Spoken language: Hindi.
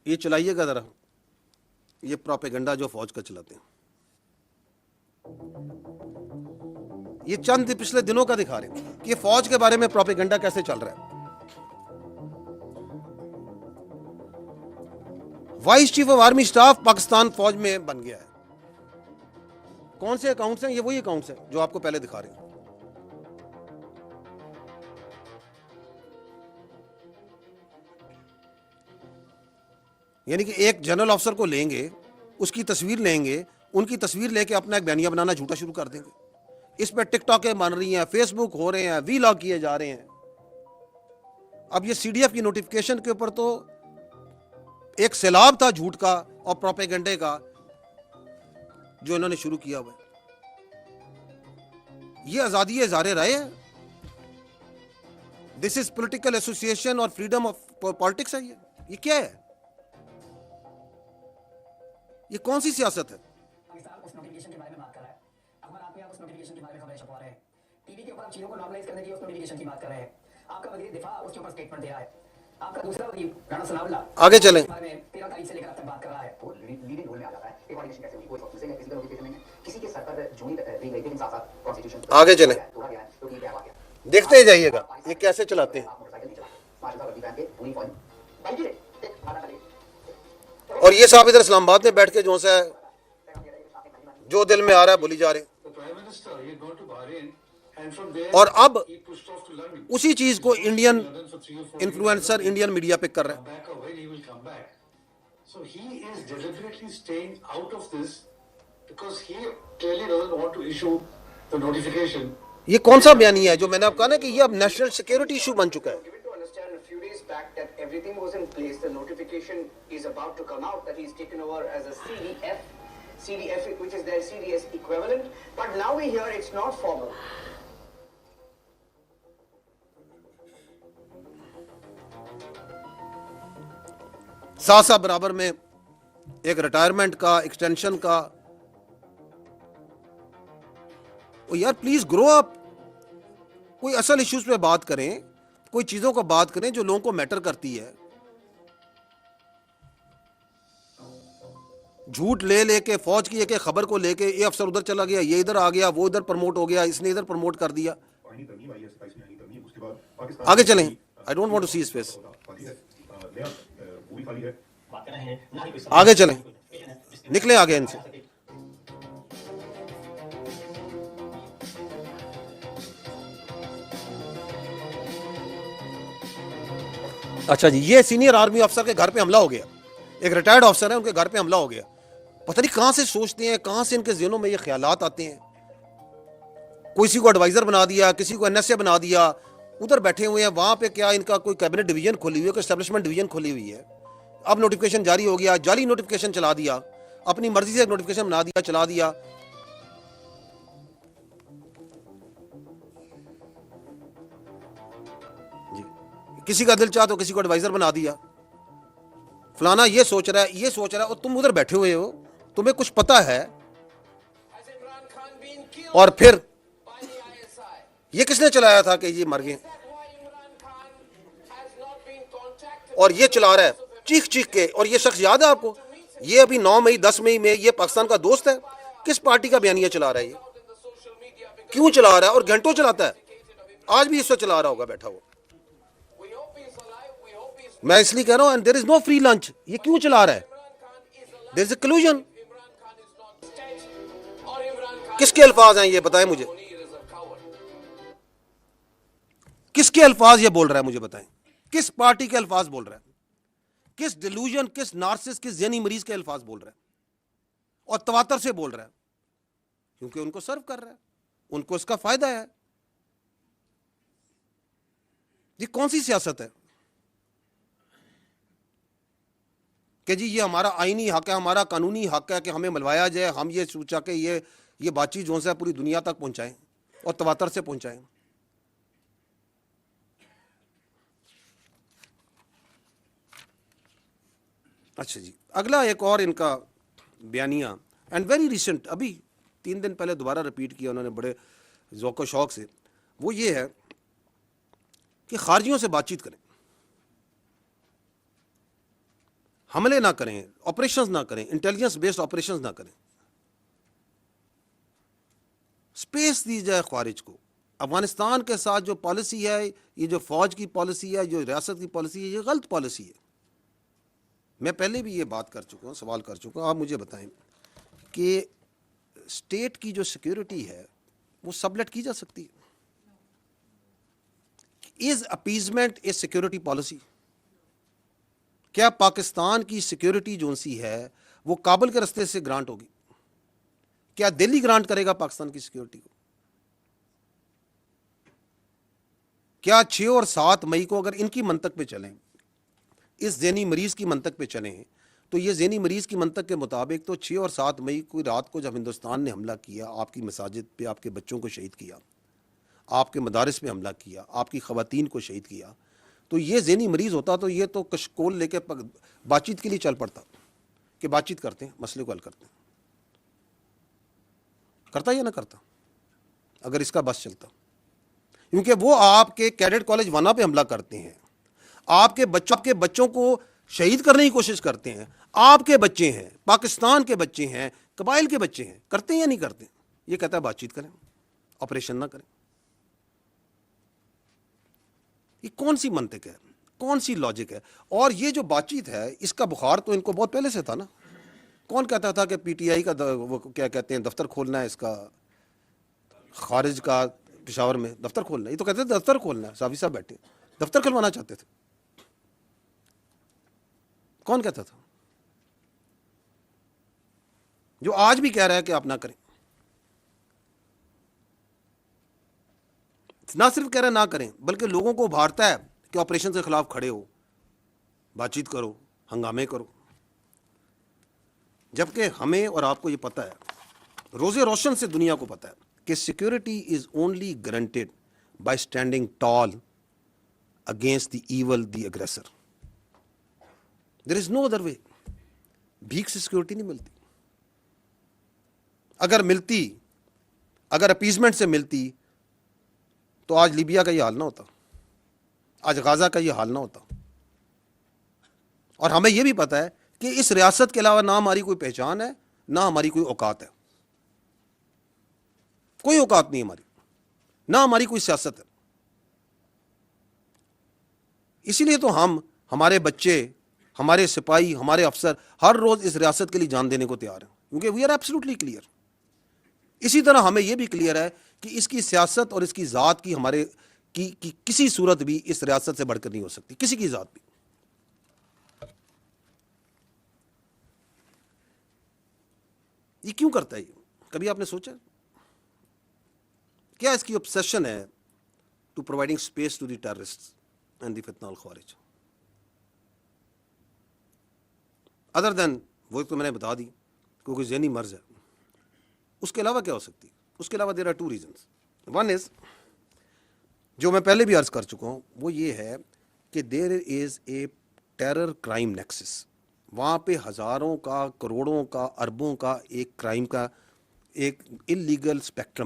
ये चलाइएगा ज़रा, ये प्रोपेगेंडा जो फौज का चलाते हैं, ये चंद पिछले दिनों का दिखा रहे हैं कि फौज के बारे में प्रोपेगेंडा कैसे चल रहा है। Vice chief of army staff Pakistan फौज में बन गया है। कौन से अकाउंट्स हैं? ये वही अकाउंट्स हैं जो आपको पहले दिखा रहे हैं। यानी कि एक जनरल ऑफिसर को लेंगे, उसकी तस्वीर लेंगे, उनकी तस्वीर लेके अपना एक बयानिया बनाना झूठा शुरू कर देंगे। इस पर टिकटॉकें बन रही हैं, फेसबुक हो रहे हैं, वीलॉग किए जा रहे हैं। अब ये सीडीएफ की नोटिफिकेशन के ऊपर तो एक सैलाब था झूठ का और प्रोपेगेंडे का जो इन्होंने शुरू किया हुआ है। ये आजादी इज़हार राय है, दिस इज पॉलिटिकल एसोसिएशन और फ्रीडम ऑफ पॉलिटिक्स है। ये क्या है? ये कौन सी सियासत है? उस नोटिफिकेशन के बारे में बात कर रहा है। अखबार आप उस नोटिफिकेशन के बारे में खबरें छपवा रहे हैं। टीवी के ऊपर आप चीजों को नॉर्मलाइज करने की उस नोटिफिकेशन की बात कर रहे हैं। आपका वजीर दिफा उसके ऊपर स्टेटमेंट दे रहा है। आपका दूसरा वजीर राणा सनाउल्लाह आगे चलें। 13 तारीख से लेकर अब तक बात कर रहा है। वो लीडिंग रोल में आ जाता है। एक नोटिफिकेशन कैसे हुई, कोई ऑफिसर किसी का नोटिफिकेशन नहीं है, किसी के सर पर जूनी दी गई थी, साथ-साथ कॉन्स्टिट्यूशन आगे चलें, तोड़ा गया है। तो ये क्या हुआ? देखते जाइएगा ये कैसे चलाते हैं। आप मोटरसाइकिल नहीं चला, मार्शल साहब वर्दी पहन के पूरी फौज बाइक ले आधा चले। और ये साहब इधर इस्लामाबाद में बैठ के जो सा जो दिल में आ रहा है बोली जा रहे हैं। और अब उसी चीज को इंडियन इन्फ्लुएंसर, इंडियन मीडिया पे कर रहे हैं। ये कौन सा बयानी है जो मैंने आपको कहा ना कि ये अब नेशनल सिक्योरिटी इशू बन चुका है। CDF, which is their CDS equivalent, but now we hear it's not formal. साथ साथ बराबर में एक रिटायरमेंट का, एक्सटेंशन का। ओ यार प्लीज ग्रो अप, कोई असल इश्यूज पे बात करें, कोई चीजों को बात करें जो लोगों को मैटर करती है। झूठ ले लेके फौज की एक खबर को लेके ये अफसर उधर चला गया, ये इधर आ गया, वो इधर प्रमोट हो गया, इसने इधर प्रमोट कर दिया। आगे चलें, I don't want to see his face. आगे चलें, निकले आगे इनसे। अच्छा जी, ये सीनियर आर्मी अफसर के घर पे हमला हो गया। एक रिटायर्ड अफसर है, उनके घर पे हमला हो गया। पता नहीं कहां से सोचते हैं, कहां से इनके ज़हनों में ये ख्यालात आते हैं। किसी को एडवाइजर बना दिया, किसी को एनएसए बना दिया, उधर बैठे हुए हैं। वहां पे क्या इनका कोई कैबिनेट डिवीजन खोली हुई है, कोई एस्टेब्लिशमेंट डिवीजन खोली हुई है। अब नोटिफिकेशन जारी हो गया, जाली नोटिफिकेशन चला दिया, अपनी मर्जी से नोटिफिकेशन बना दिया, चला दिया। जी, किसी का दिल चाह तो किसी को एडवाइजर बना दिया। फलाना ये सोच रहा है, ये सोच रहा है, और तुम उधर बैठे हुए हो, तुम्हें कुछ पता है। और फिर ये किसने चलाया था कि ये मर गए, और ये चला रहा है चीख चीख के। और ये शख्स याद है आपको, ये अभी 9 मई 10 मई में ये पाकिस्तान का दोस्त है। किस पार्टी का बयानिया चला रहा है, ये क्यों चला रहा है, और घंटों चलाता है। आज भी इससे चला रहा होगा बैठा हुआ। मैं इसलिए कह रहा हूं, and there is no free lunch. ये क्यों चला रहा है? There is a collusion. किसके अल्फाज हैं ये बताएं मुझे, किसके अल्फाज ये बोल रहा है, मुझे बताएं। किस पार्टी के अल्फाज बोल रहा है, किस डिलूजन, किस नार्सिस, किस ज़हनी मरीज के अल्फाज बोल रहा है, और तवातर से बोल रहा है, क्योंकि उनको सर्व कर रहा है, उनको इसका फायदा है। ये कौन सी सियासत है कि जी ये हमारा आईनी हक है, हमारा कानूनी हक है कि हमें मिलवाया जाए, हम ये सोचा कि ये बातचीत जो है पूरी दुनिया तक पहुंचाएं और तवातर से पहुंचाएं। अच्छा जी, अगला एक और इनका बयानिया, एंड वेरी रिसेंट, अभी 3 दिन पहले दोबारा रिपीट किया उन्होंने बड़े ज़ौक़ शौक़ से। वो ये है कि खारजियों से बातचीत करें। हमले ना करें, ऑपरेशंस ना करें, इंटेलिजेंस बेस्ड ऑपरेशंस ना करें, स्पेस दी जाए ख्वारिज को। अफगानिस्तान के साथ जो पॉलिसी है, ये जो फौज की पॉलिसी है, जो रियासत की पॉलिसी है, ये गलत पॉलिसी है। मैं पहले भी ये बात कर चुका हूँ, सवाल कर चुका हूँ। आप मुझे बताएं कि स्टेट की जो सिक्योरिटी है वो सबलेट की जा सकती है? Is appeasement A security policy? क्या पाकिस्तान की सिक्योरिटी जो सी है वो काबुल के रास्ते से ग्रांट होगी? क्या दिल्ली ग्रांट करेगा पाकिस्तान की सिक्योरिटी को? क्या 6 और 7 मई को अगर इनकी मंतक पे चलें, इस ज़हनी मरीज की मंतक पे चलें, तो ये ज़हनी मरीज की मंतक के मुताबिक तो 6 और 7 मई को रात को जब हिंदुस्तान ने हमला किया, आपकी मसाजिद पे आपके बच्चों को शहीद किया, आपके मदारिस पे हमला किया, आपकी ख़वातीन को शहीद किया, तो ये ज़हनी मरीज़ होता तो ये तो कशकोल लेके बातचीत के लिए चल पड़ता कि बातचीत करते हैं, मसले को हल करते हैं। करता या ना करता अगर इसका बस चलता? क्योंकि वो आपके कैडेट कॉलेज वना पे हमला करते हैं, आपके बच्चों को शहीद करने की कोशिश करते हैं, आपके बच्चे हैं, पाकिस्तान के बच्चे हैं, कबाइल के बच्चे हैं, करते हैं या नहीं करते? ये कहता है बातचीत करें, ऑपरेशन ना करें। ये कौन सी मंतिक है, कौन सी लॉजिक है? और ये जो बातचीत है, इसका बुखार तो इनको बहुत पहले से था ना। कौन कहता था कि पीटीआई का वो क्या कहते हैं दफ्तर खोलना है, इसका खारिज का पेशावर में दफ्तर खोलना है? ये तो कहते थे दफ्तर खोलना है, साफी साहब बैठे दफ्तर खुलवाना चाहते थे। कौन कहता था? जो आज भी कह रहा है कि आप ना करें। ना सिर्फ कह रहा है ना करें, बल्कि लोगों को उभारता है कि ऑपरेशन के खिलाफ खड़े हो, बातचीत करो, हंगामे करो। जबकि हमें और आपको ये पता है, रोजे रोशन से दुनिया को पता है कि security is only guaranteed by standing tall against the evil, the aggressor. There is no other way. भीख से सिक्योरिटी नहीं मिलती। अगर मिलती, अगर अपीजमेंट से मिलती, तो आज लीबिया का ये हाल ना होता, आज गाजा का ये हाल ना होता। और हमें यह भी पता है कि इस रियासत के अलावा ना हमारी कोई पहचान है, ना हमारी कोई औकात है। कोई औकात नहीं हमारी, ना हमारी कोई सियासत है। इसीलिए तो हम, हमारे बच्चे, हमारे सिपाही, हमारे अफसर हर रोज इस रियासत के लिए जान देने को तैयार हैं, क्योंकि वी आर एब्सोल्युटली क्लियर। इसी तरह हमें यह भी क्लियर है कि इसकी सियासत और इसकी ज़ात की हमारे की किसी सूरत भी इस रियासत से बढ़कर नहीं हो सकती, किसी की ज़ात भी। ये क्यों करता है? कभी आपने सोचा क्या इसकी ऑब्सेशन है to providing space to the terrorists and the फितना अल ख्वारिज? अदर देन वो तो मैंने बता दी क्योंकि ज़हनी मर्ज है, उसके अलावा क्या हो सकती है? उसके अलावा there are 2 reasons. One is, जो मैं पहले भी अर्ज कर चुका हूं, वो ये है कि there is a terror crime nexus. वहाँ पे हज़ारों का, करोड़ों का, अरबों का एक क्राइम का एक इलीगल स्पेक्ट्रम है।